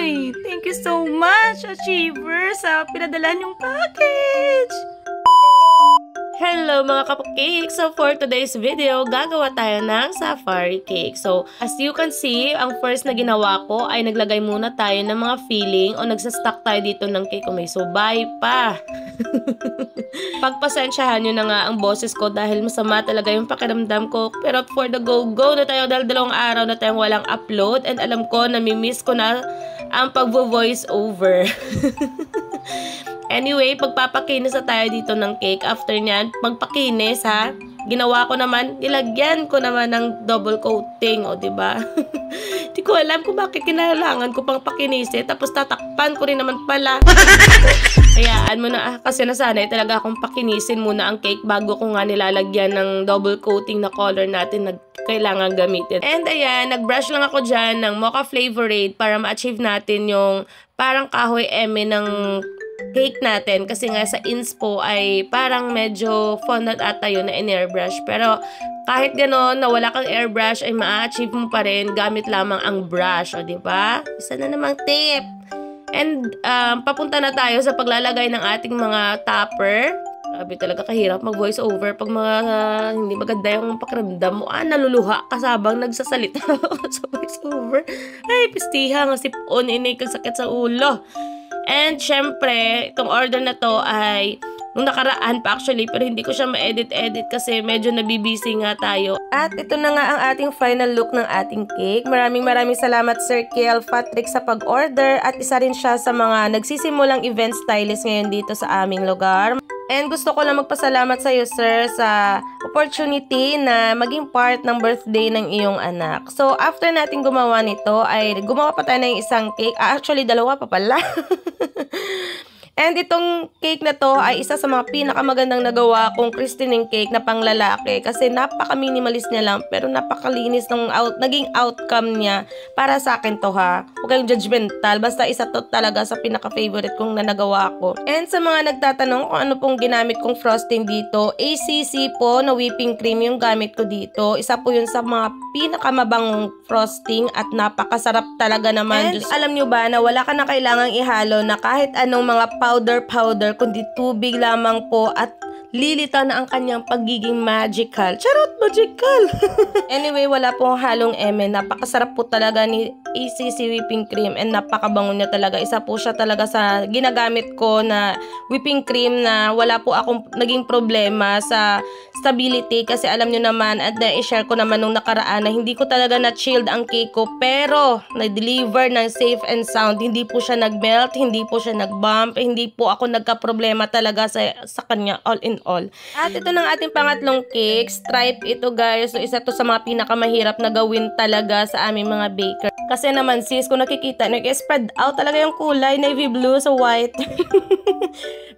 Uy, thank you so much, Achiever, sa pinadala niyong package. Hello mga kapag-cake! So for today's video, gagawa tayo ng safari cake. So as you can see, ang first na ginawa ko ay naglagay muna tayo ng mga filling o nagsastock tayo dito ng cake o may subay pa. Pagpasensyahan nyo na nga ang boses ko dahil masama talaga yung pakiramdam ko. Pero for the go na tayo dahil 2 araw na tayong walang upload and alam ko namimiss ko na ang pag-voice over. Anyway, pagpapakinis na tayo dito ng cake. After nyan, magpakinis ha. Ginawa ko naman, nilagyan ko naman ng double coating, o diba? Hindi ko alam kung bakit kinailangan ko pang pakinisin. Tapos tatakpan ko rin naman pala. Hayaan mo na, kasi nasanay talaga akong pakinisin muna ang cake bago ko nga nilalagyan ng double coating na color natin na kailangan gamitin. And ayan, nag-brush lang ako dyan ng Mocha Flavorade para ma-achieve natin yung parang kahoy eme ng cake natin. Kasi nga sa inspo ay parang medyo fondant ata yun na in-airbrush. Pero kahit gano'n na wala kang airbrush ay ma-achieve mo pa rin gamit lamang ang brush. O diba? Isa na namang tip. And papunta na tayo sa paglalagay ng ating mga topper. Grabe talaga kahirap mag-voice over pag mga hindi maganda yung pakiramdam mo. Naluluha kasabang nagsasalita sa voice over. Ay, pistiha nga sipon, inig ang sakit sa ulo. And syempre, itong order na to ay nung nakaraan pa actually, pero hindi ko siya ma-edit kasi medyo nabibisi nga tayo. At ito na nga ang ating final look ng ating cake. Maraming salamat Sir Kiel Patrick sa pag-order at isa rin siya sa mga nagsisimulang event stylist ngayon dito sa aming lugar. And gusto ko lang magpasalamat sa iyo, sir, sa opportunity na maging part ng birthday ng iyong anak. So, after natin gumawa nito, ay gumawa pa tayo ng isang cake. Actually, 2 pa pala. And itong cake na to ay isa sa mga pinakamagandang nagawa kong christening cake na panglalaki kasi napaka-minimalist niya lang pero napakalinis ng naging outcome niya para sa akin to ha. Huwag kayong judgmental, basta isa to talaga sa pinaka-favorite kong na nagawa ko. And sa mga nagtatanong kung ano pong ginamit kong frosting dito, ACC po na whipping cream yung gamit ko dito. Isa po yun sa mga pinakamabangong frosting at napakasarap talaga naman. And alam nyo ba na wala ka na kailangang ihalo na kahit anong mga powder, kundi tubig lamang po at lilitaw na ang kanyang pagiging magical. Charot, magical! Anyway, wala pong halong eme. Napakasarap po talaga ni ACC whipping cream and napakabango niya talaga. Isa po siya talaga sa ginagamit ko na whipping cream na wala po akong naging problema sa stability kasi alam nyo naman at na-share ko naman nung nakaraan na hindi ko talaga na-chilled ang cake ko pero na-deliver ng safe and sound. Hindi po siya nag-melt, hindi po siya nag-bump, hindi po ako nagka-problema talaga sa kanya all in all. At ito ng ating pangatlong cake, stripe ito guys. So isa to sa mga pinakamahirap na gawin talaga sa aming mga baker. Kasi naman sis, kung nakikita, nag-spread out talaga yung kulay, navy blue sa white.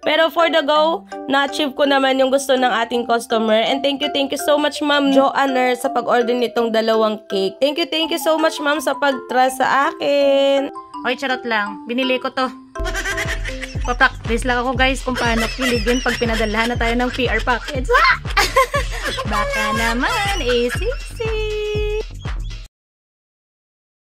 Pero for the go, na-achieve ko naman yung gusto ng ating customer. And thank you so much Ma'am Joanner sa pag-order nitong 2 cake. Thank you so much Ma'am sa pag-trust sa akin. Oy, charot lang. Binili ko to. Pa-practice lang ako guys kung paano kiligin pag pinadalahan na tayo ng PR package. Baka naman, ACC.